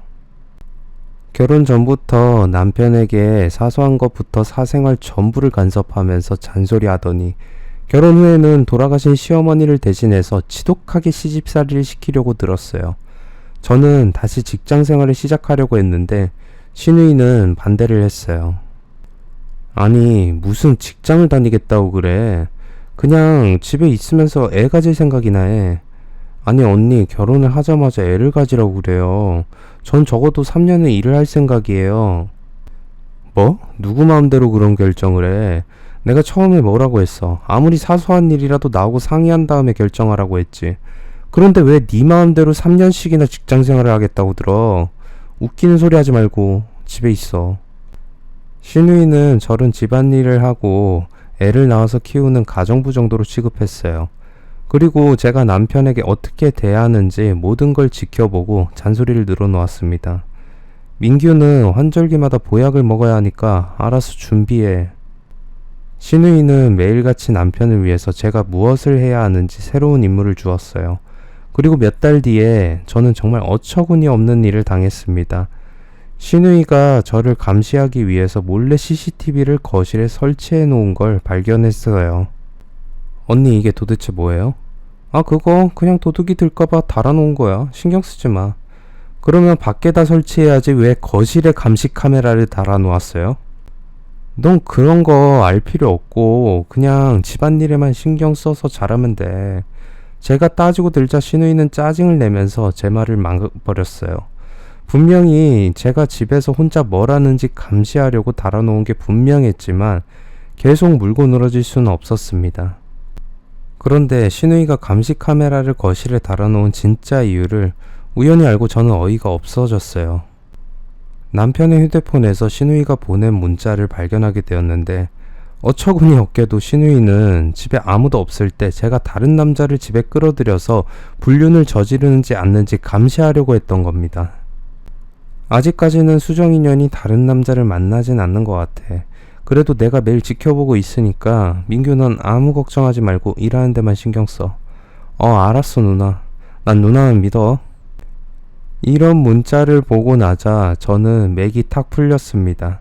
결혼 전부터 남편에게 사소한 것부터 사생활 전부를 간섭하면서 잔소리하더니 결혼 후에는 돌아가신 시어머니를 대신해서 지독하게 시집살이를 시키려고 들었어요. 저는 다시 직장 생활을 시작하려고 했는데 시누이는 반대를 했어요. 아니, 무슨 직장을 다니겠다고 그래. 그냥 집에 있으면서 애 가질 생각이나 해. 아니, 언니, 결혼을 하자마자 애를 가지라고 그래요. 전 적어도 3년은 일을 할 생각이에요. 뭐? 누구 마음대로 그런 결정을 해? 내가 처음에 뭐라고 했어? 아무리 사소한 일이라도 나하고 상의한 다음에 결정하라고 했지. 그런데 왜 네 마음대로 3년씩이나 직장 생활을 하겠다고 들어? 웃기는 소리 하지 말고 집에 있어. 시누이는 저른 집안일을 하고 애를 낳아서 키우는 가정부 정도로 취급했어요. 그리고 제가 남편에게 어떻게 대해야 하는지 모든 걸 지켜보고 잔소리를 늘어놓았습니다. 민규는 환절기마다 보약을 먹어야 하니까 알아서 준비해. 시누이는 매일같이 남편을 위해서 제가 무엇을 해야 하는지 새로운 임무를 주었어요. 그리고 몇 달 뒤에 저는 정말 어처구니 없는 일을 당했습니다. 시누이가 저를 감시하기 위해서 몰래 CCTV를 거실에 설치해 놓은 걸 발견했어요. 언니, 이게 도대체 뭐예요? 아, 그거 그냥 도둑이 들까봐 달아놓은 거야. 신경 쓰지 마. 그러면 밖에다 설치해야지 왜 거실에 감시 카메라를 달아놓았어요? 넌 그런 거 알 필요 없고 그냥 집안일에만 신경 써서 잘하면 돼. 제가 따지고 들자 시누이는 짜증을 내면서 제 말을 막아버렸어요. 분명히 제가 집에서 혼자 뭘 하는지 감시하려고 달아놓은 게 분명했지만 계속 물고 늘어질 수는 없었습니다. 그런데 시누이가 감시 카메라를 거실에 달아놓은 진짜 이유를 우연히 알고 저는 어이가 없어졌어요. 남편의 휴대폰에서 시누이가 보낸 문자를 발견하게 되었는데 어처구니 없게도 시누이는 집에 아무도 없을 때 제가 다른 남자를 집에 끌어들여서 불륜을 저지르는지 않는지 감시하려고 했던 겁니다. 아직까지는 수정인연이 다른 남자를 만나진 않는 것 같아. 그래도 내가 매일 지켜보고 있으니까 민규 넌 아무 걱정하지 말고 일하는 데만 신경 써. 알았어 누나. 난 누나만 믿어. 이런 문자를 보고 나자 저는 맥이 탁 풀렸습니다.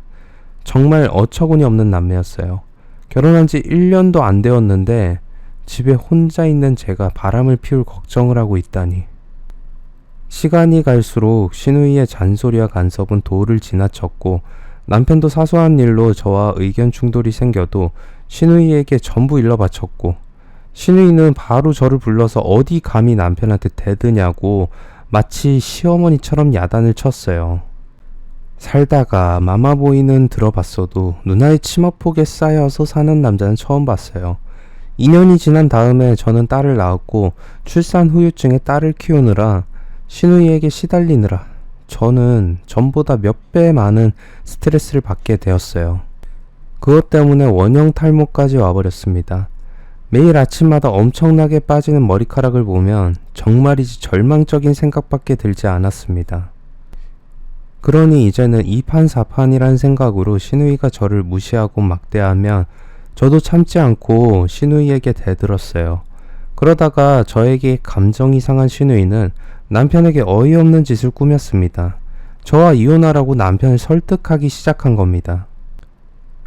정말 어처구니 없는 남매였어요. 결혼한 지 1년도 안 되었는데 집에 혼자 있는 제가 바람을 피울 걱정을 하고 있다니. 시간이 갈수록 시누이의 잔소리와 간섭은 도를 지나쳤고 남편도 사소한 일로 저와 의견 충돌이 생겨도 시누이에게 전부 일러 바쳤고 시누이는 바로 저를 불러서 어디 감히 남편한테 대드냐고 마치 시어머니처럼 야단을 쳤어요. 살다가 마마보이는 들어봤어도 누나의 치마폭에 쌓여서 사는 남자는 처음 봤어요. 2년이 지난 다음에 저는 딸을 낳았고 출산 후유증에 딸을 키우느라 시누이에게 시달리느라 저는 전보다 몇 배 많은 스트레스를 받게 되었어요. 그것 때문에 원형 탈모까지 와버렸습니다. 매일 아침마다 엄청나게 빠지는 머리카락을 보면 정말이지 절망적인 생각밖에 들지 않았습니다. 그러니 이제는 이판사판이란 생각으로 시누이가 저를 무시하고 막대하면 저도 참지 않고 시누이에게 대들었어요. 그러다가 저에게 감정이 상한 시누이는 남편에게 어이없는 짓을 꾸몄습니다. 저와 이혼하라고 남편을 설득하기 시작한 겁니다.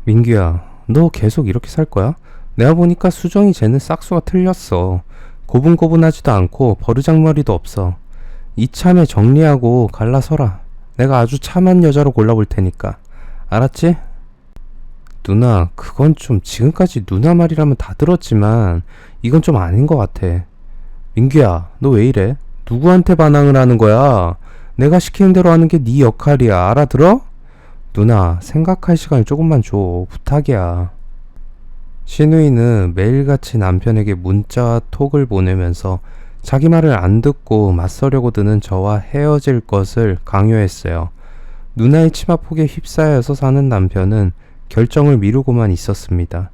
민규야, 너 계속 이렇게 살 거야? 내가 보니까 수정이 쟤는 싹수가 틀렸어. 고분고분하지도 않고 버르장머리도 없어. 이참에 정리하고 갈라서라. 내가 아주 참한 여자로 골라볼 테니까. 알았지? 누나, 그건 좀 지금까지 누나 말이라면 다 들었지만 이건 좀 아닌 것 같아. 민규야, 너 왜 이래? 누구한테 반항을 하는 거야? 내가 시키는 대로 하는 게 네 역할이야. 알아들어? 누나, 생각할 시간을 조금만 줘. 부탁이야. 시누이는 매일같이 남편에게 문자와 톡을 보내면서 자기 말을 안 듣고 맞서려고 드는 저와 헤어질 것을 강요했어요. 누나의 치마폭에 휩싸여서 사는 남편은 결정을 미루고만 있었습니다.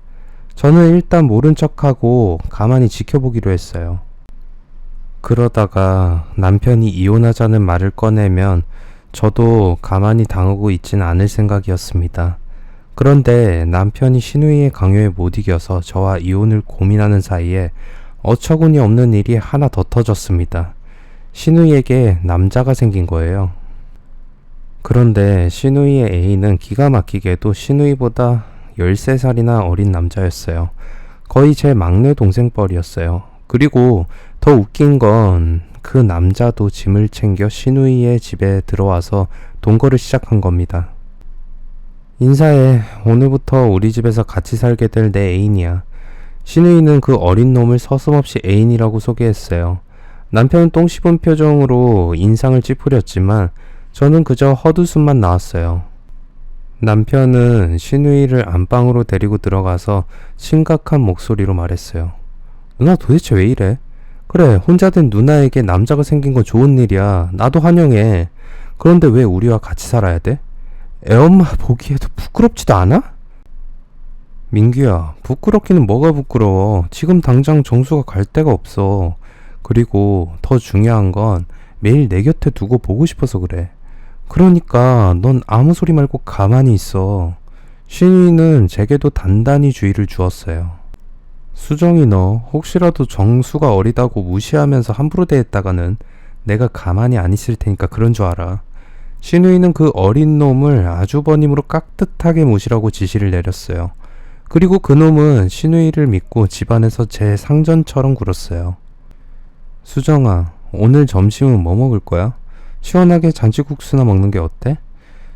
저는 일단 모른 척하고 가만히 지켜보기로 했어요. 그러다가 남편이 이혼하자는 말을 꺼내면 저도 가만히 당하고 있진 않을 생각이었습니다. 그런데 남편이 신우이의 강요에 못 이겨서 저와 이혼을 고민하는 사이에 어처구니 없는 일이 하나 더 터졌습니다. 신우이에게 남자가 생긴 거예요. 그런데 신우이의 애인은 기가 막히게도 신우이보다 13살이나 어린 남자였어요. 거의 제 막내 동생 뻘이었어요. 그리고 더 웃긴 건 그 남자도 짐을 챙겨 신우이의 집에 들어와서 동거를 시작한 겁니다. 인사해. 오늘부터 우리 집에서 같이 살게 될 내 애인이야. 신우이는 그 어린 놈을 서슴없이 애인이라고 소개했어요. 남편은 똥 씹은 표정으로 인상을 찌푸렸지만 저는 그저 헛웃음만 나왔어요. 남편은 신우이를 안방으로 데리고 들어가서 심각한 목소리로 말했어요. 누나 도대체 왜 이래? 그래, 혼자 된 누나에게 남자가 생긴 건 좋은 일이야. 나도 환영해. 그런데 왜 우리와 같이 살아야 돼? 애엄마 보기에도 부끄럽지도 않아? 민규야, 부끄럽기는 뭐가 부끄러워. 지금 당장 정수가 갈 데가 없어. 그리고 더 중요한 건 매일 내 곁에 두고 보고 싶어서 그래. 그러니까 넌 아무 소리 말고 가만히 있어. 신우이는 제게도 단단히 주의를 주었어요. 수정이, 너 혹시라도 정수가 어리다고 무시하면서 함부로 대했다가는 내가 가만히 안 있을 테니까 그런 줄 알아. 신우이는 그 어린 놈을 아주버님으로 깍듯하게 모시라고 지시를 내렸어요. 그리고 그 놈은 신우이를 믿고 집안에서 제 상전처럼 굴었어요. 수정아, 오늘 점심은 뭐 먹을 거야? 시원하게 잔치국수나 먹는 게 어때?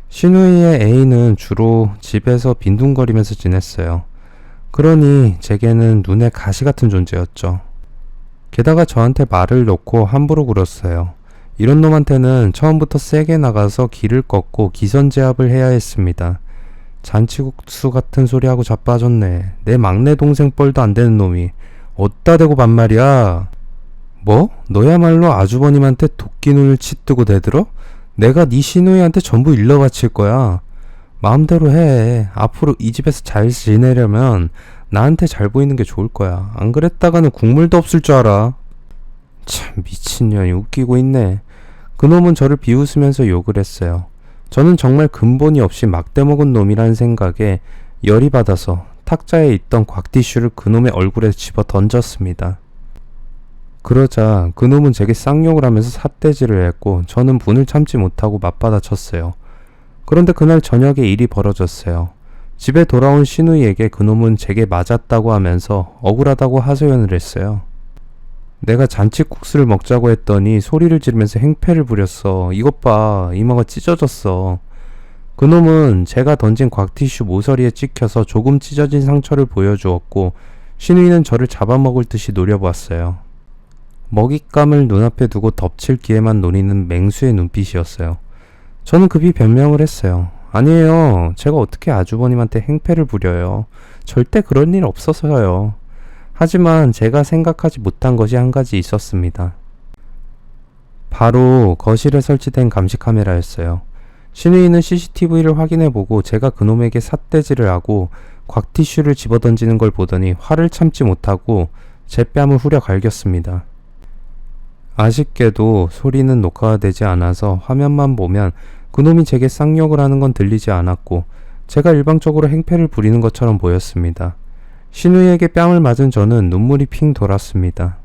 신우이의 애인은 주로 집에서 빈둥거리면서 지냈어요. 그러니 제게는 눈에 가시 같은 존재였죠. 게다가 저한테 말을 놓고 함부로 굴었어요. 이런 놈한테는 처음부터 세게 나가서 길을 꺾고 기선제압을 해야 했습니다. 잔치국수 같은 소리하고 자빠졌네. 내 막내 동생 뻘도 안 되는 놈이 어디다 대고 반말이야. 뭐? 너야말로 아주버님한테 도끼눈을 치뜨고 대들어? 내가 네 시누이한테 전부 일러 바칠 거야. 마음대로 해. 앞으로 이 집에서 잘 지내려면 나한테 잘 보이는 게 좋을 거야. 안 그랬다가는 국물도 없을 줄 알아. 참, 미친년이 웃기고 있네. 그놈은 저를 비웃으면서 욕을 했어요. 저는 정말 근본이 없이 막대먹은 놈이라는 생각에 열이 받아서 탁자에 있던 곽티슈를 그놈의 얼굴에 집어 던졌습니다. 그러자 그놈은 제게 쌍욕을 하면서 삿대질을 했고 저는 분을 참지 못하고 맞받아쳤어요. 그런데 그날 저녁에 일이 벌어졌어요. 집에 돌아온 신우이에게 그놈은 제게 맞았다고 하면서 억울하다고 하소연을 했어요. 내가 잔치국수를 먹자고 했더니 소리를 지르면서 행패를 부렸어. 이것 봐, 이마가 찢어졌어. 그놈은 제가 던진 곽티슈 모서리에 찍혀서 조금 찢어진 상처를 보여주었고 신우이는 저를 잡아먹을 듯이 노려보았어요. 먹잇감을 눈앞에 두고 덮칠 기회만 노리는 맹수의 눈빛이었어요. 저는 급히 변명을 했어요. 아니에요. 제가 어떻게 아주버님한테 행패를 부려요. 절대 그런 일 없어서요. 하지만 제가 생각하지 못한 것이 한 가지 있었습니다. 바로 거실에 설치된 감시 카메라였어요. 신우이는 CCTV를 확인해보고 제가 그놈에게 삿대질을 하고 곽티슈를 집어던지는 걸 보더니 화를 참지 못하고 제 뺨을 후려 갈겼습니다. 아쉽게도 소리는 녹화가 되지 않아서 화면만 보면 그놈이 제게 쌍욕을 하는 건 들리지 않았고 제가 일방적으로 행패를 부리는 것처럼 보였습니다. 신우이에게 뺨을 맞은 저는 눈물이 핑 돌았습니다.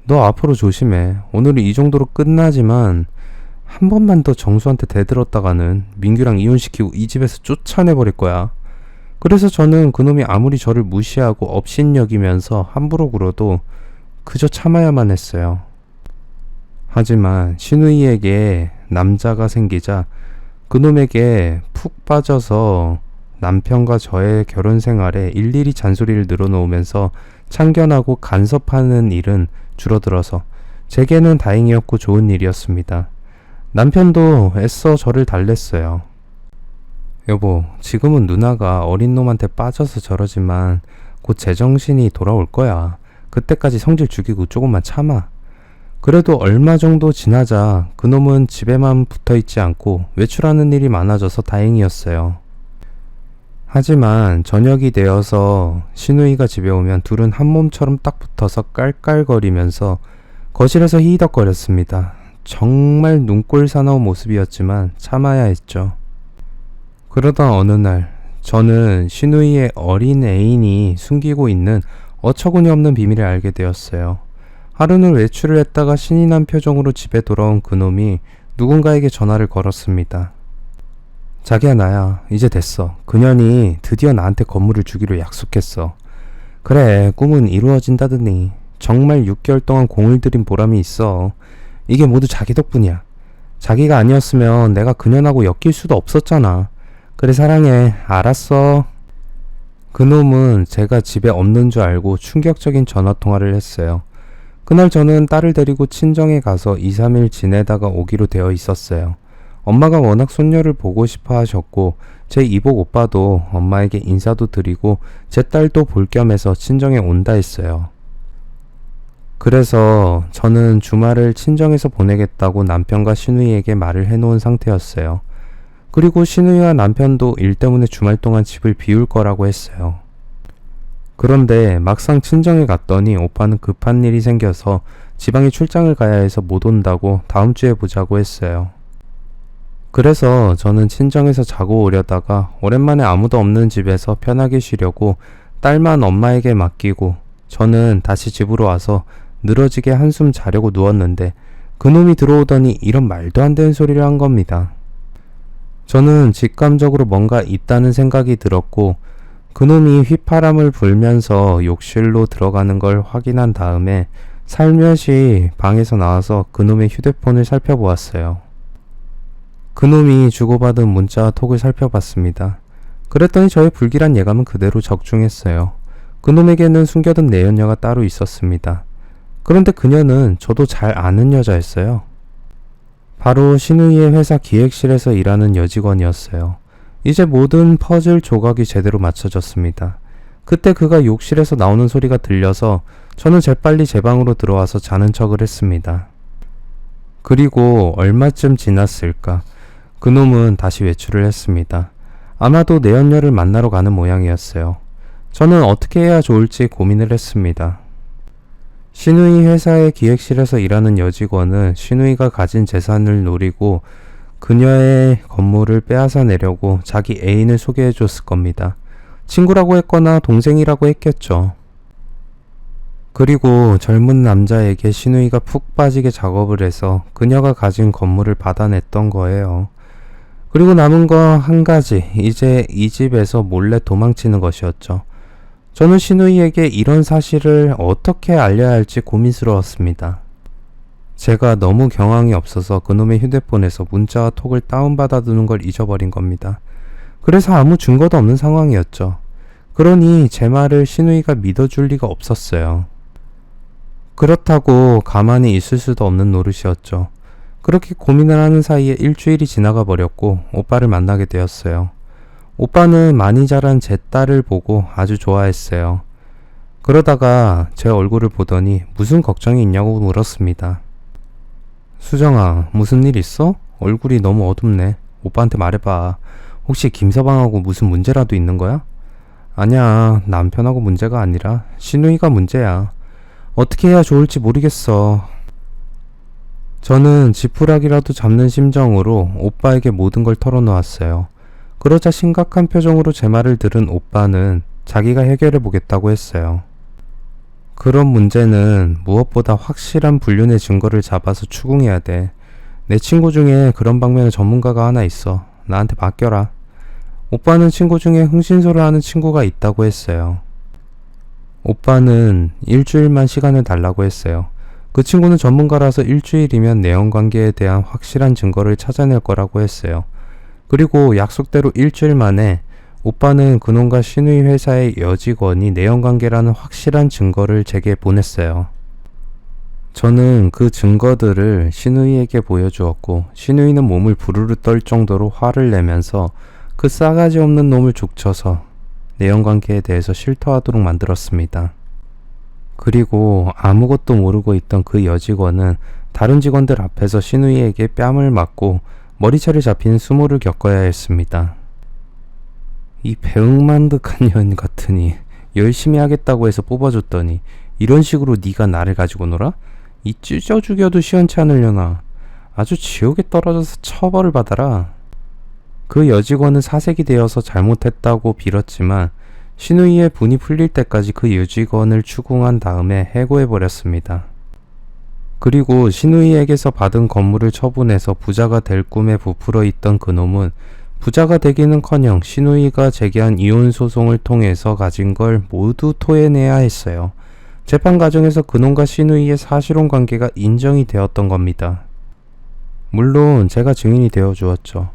너 앞으로 조심해. 오늘은 이 정도로 끝나지만 한 번만 더 정수한테 대들었다가는 민규랑 이혼시키고 이 집에서 쫓아내버릴 거야. 그래서 저는 그놈이 아무리 저를 무시하고 업신여기면서 함부로 굴어도 그저 참아야만 했어요. 하지만 신우이에게 남자가 생기자 그놈에게 푹 빠져서 남편과 저의 결혼 생활에 일일이 잔소리를 늘어놓으면서 참견하고 간섭하는 일은 줄어들어서 제게는 다행이었고 좋은 일이었습니다. 남편도 애써 저를 달랬어요. 여보, 지금은 누나가 어린 놈한테 빠져서 저러지만 곧 제정신이 돌아올 거야. 그때까지 성질 죽이고 조금만 참아. 그래도 얼마 정도 지나자 그놈은 집에만 붙어있지 않고 외출하는 일이 많아져서 다행이었어요. 하지만 저녁이 되어서 신우이가 집에 오면 둘은 한 몸처럼 딱 붙어서 깔깔거리면서 거실에서 히덕거렸습니다. 정말 눈꼴 사나운 모습이었지만 참아야 했죠. 그러던 어느 날 저는 신우이의 어린 애인이 숨기고 있는 어처구니 없는 비밀을 알게 되었어요. 하루는 외출을 했다가 신이 난 표정으로 집에 돌아온 그놈이 누군가에게 전화를 걸었습니다. 자기야, 나야. 이제 됐어. 그년이 드디어 나한테 건물을 주기로 약속했어. 그래, 꿈은 이루어진다더니. 정말 6개월 동안 공을 들인 보람이 있어. 이게 모두 자기 덕분이야. 자기가 아니었으면 내가 그년하고 엮일 수도 없었잖아. 그래, 사랑해. 알았어. 그놈은 제가 집에 없는 줄 알고 충격적인 전화통화를 했어요. 그날 저는 딸을 데리고 친정에 가서 2, 3일 지내다가 오기로 되어 있었어요. 엄마가 워낙 손녀를 보고 싶어 하셨고 제 이복 오빠도 엄마에게 인사도 드리고 제 딸도 볼 겸해서 친정에 온다 했어요. 그래서 저는 주말을 친정에서 보내겠다고 남편과 신우이에게 말을 해놓은 상태였어요. 그리고 신우이와 남편도 일 때문에 주말 동안 집을 비울 거라고 했어요. 그런데 막상 친정에 갔더니 오빠는 급한 일이 생겨서 지방에 출장을 가야 해서 못 온다고 다음 주에 보자고 했어요. 그래서 저는 친정에서 자고 오려다가 오랜만에 아무도 없는 집에서 편하게 쉬려고 딸만 엄마에게 맡기고 저는 다시 집으로 와서 늘어지게 한숨 자려고 누웠는데 그놈이 들어오더니 이런 말도 안 되는 소리를 한 겁니다. 저는 직감적으로 뭔가 있다는 생각이 들었고 그놈이 휘파람을 불면서 욕실로 들어가는 걸 확인한 다음에 살며시 방에서 나와서 그놈의 휴대폰을 살펴보았어요. 그놈이 주고받은 문자와 톡을 살펴봤습니다. 그랬더니 저의 불길한 예감은 그대로 적중했어요. 그놈에게는 숨겨둔 내연녀가 따로 있었습니다. 그런데 그녀는 저도 잘 아는 여자였어요. 바로 신우이의 회사 기획실에서 일하는 여직원이었어요. 이제 모든 퍼즐 조각이 제대로 맞춰졌습니다. 그때 그가 욕실에서 나오는 소리가 들려서 저는 재빨리 제 방으로 들어와서 자는 척을 했습니다. 그리고 얼마쯤 지났을까? 그놈은 다시 외출을 했습니다. 아마도 내연녀를 만나러 가는 모양이었어요. 저는 어떻게 해야 좋을지 고민을 했습니다. 신우이 회사의 기획실에서 일하는 여직원은 신우이가 가진 재산을 노리고 그녀의 건물을 빼앗아 내려고 자기 애인을 소개해 줬을 겁니다. 친구라고 했거나 동생이라고 했겠죠. 그리고 젊은 남자에게 신우이가 푹 빠지게 작업을 해서 그녀가 가진 건물을 받아냈던 거예요. 그리고 남은 거 한 가지, 이제 이 집에서 몰래 도망치는 것이었죠. 저는 신우이에게 이런 사실을 어떻게 알려야 할지 고민스러웠습니다. 제가 너무 경황이 없어서 그놈의 휴대폰에서 문자와 톡을 다운받아 두는 걸 잊어버린 겁니다. 그래서 아무 증거도 없는 상황이었죠. 그러니 제 말을 신우이가 믿어줄 리가 없었어요. 그렇다고 가만히 있을 수도 없는 노릇이었죠. 그렇게 고민을 하는 사이에 일주일이 지나가 버렸고 오빠를 만나게 되었어요. 오빠는 많이 자란 제 딸을 보고 아주 좋아했어요. 그러다가 제 얼굴을 보더니 무슨 걱정이 있냐고 물었습니다. 수정아, 무슨 일 있어? 얼굴이 너무 어둡네. 오빠한테 말해봐. 혹시 김서방하고 무슨 문제라도 있는 거야? 아니야, 남편하고 문제가 아니라 신우이가 문제야. 어떻게 해야 좋을지 모르겠어. 저는 지푸라기라도 잡는 심정으로 오빠에게 모든 걸 털어놓았어요. 그러자 심각한 표정으로 제 말을 들은 오빠는 자기가 해결해 보겠다고 했어요. 그런 문제는 무엇보다 확실한 불륜의 증거를 잡아서 추궁해야 돼. 내 친구 중에 그런 방면의 전문가가 하나 있어. 나한테 맡겨라. 오빠는 친구 중에 흥신소를 하는 친구가 있다고 했어요. 오빠는 일주일만 시간을 달라고 했어요. 그 친구는 전문가라서 일주일이면 내연관계에 대한 확실한 증거를 찾아낼 거라고 했어요. 그리고 약속대로 일주일 만에 오빠는 그놈과 신우이 회사의 여직원이 내연관계라는 확실한 증거를 제게 보냈어요. 저는 그 증거들을 신우이에게 보여주었고 신우이는 몸을 부르르 떨 정도로 화를 내면서 그 싸가지 없는 놈을 족쳐서 내연관계에 대해서 실토하도록 만들었습니다. 그리고 아무것도 모르고 있던 그 여직원은 다른 직원들 앞에서 신우이에게 뺨을 맞고 머리채를 잡히는 수모를 겪어야 했습니다. 이 배응만득한 년 같으니 열심히 하겠다고 해서 뽑아줬더니 이런 식으로 네가 나를 가지고 놀아? 이 찢어 죽여도 시원치 않으려나. 아주 지옥에 떨어져서 처벌을 받아라. 그 여직원은 사색이 되어서 잘못했다고 빌었지만 신우이의 분이 풀릴 때까지 그 여직원을 추궁한 다음에 해고해버렸습니다. 그리고 신우이에게서 받은 건물을 처분해서 부자가 될 꿈에 부풀어 있던 그놈은 부자가 되기는커녕 신우이가 제기한 이혼 소송을 통해서 가진 걸 모두 토해내야 했어요. 재판 과정에서 그놈과 신우이의 사실혼 관계가 인정이 되었던 겁니다. 물론 제가 증인이 되어 주었죠.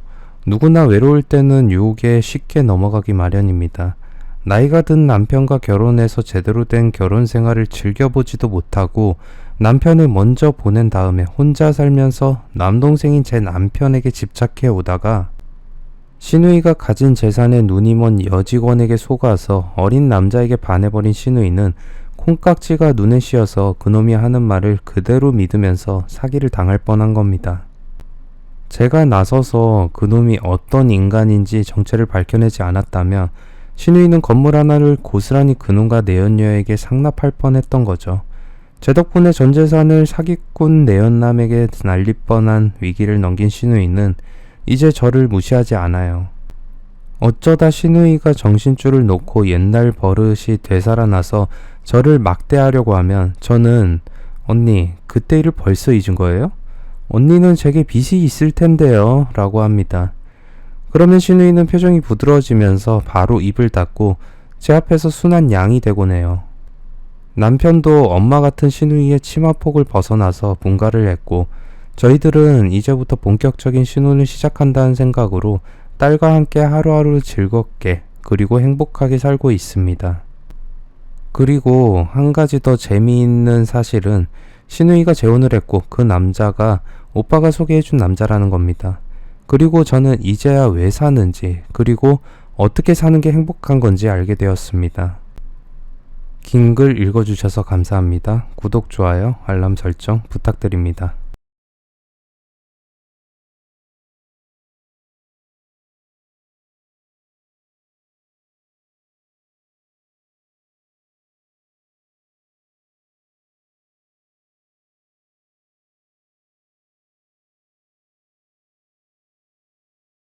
누구나 외로울 때는 유혹에 쉽게 넘어가기 마련입니다. 나이가 든 남편과 결혼해서 제대로 된 결혼 생활을 즐겨보지도 못하고 남편을 먼저 보낸 다음에 혼자 살면서 남동생인 제 남편에게 집착해 오다가 신우이가 가진 재산에 눈이 먼 여직원에게 속아서 어린 남자에게 반해버린 신우이는 콩깍지가 눈에 씌어서 그놈이 하는 말을 그대로 믿으면서 사기를 당할 뻔한 겁니다. 제가 나서서 그놈이 어떤 인간인지 정체를 밝혀내지 않았다면 신우이는 건물 하나를 고스란히 그놈과 내연녀에게 상납할 뻔했던 거죠. 제 덕분에 전 재산을 사기꾼 내연남에게 날릴 뻔한 위기를 넘긴 신우이는 이제 저를 무시하지 않아요. 어쩌다 신우이가 정신줄을 놓고 옛날 버릇이 되살아나서 저를 막대하려고 하면 저는 언니, 그때 일을 벌써 잊은 거예요? 언니는 제게 빚이 있을 텐데요 라고 합니다. 그러면 신우이는 표정이 부드러워지면서 바로 입을 닫고 제 앞에서 순한 양이 되곤 해요. 남편도 엄마 같은 신우이의 치마폭을 벗어나서 분가를 했고 저희들은 이제부터 본격적인 신혼을 시작한다는 생각으로 딸과 함께 하루하루 즐겁게 그리고 행복하게 살고 있습니다. 그리고 한 가지 더 재미있는 사실은 신우이가 재혼을 했고 그 남자가 오빠가 소개해준 남자라는 겁니다. 그리고 저는 이제야 왜 사는지 그리고 어떻게 사는 게 행복한 건지 알게 되었습니다. 긴 글 읽어주셔서 감사합니다. 구독, 좋아요, 알람 설정 부탁드립니다.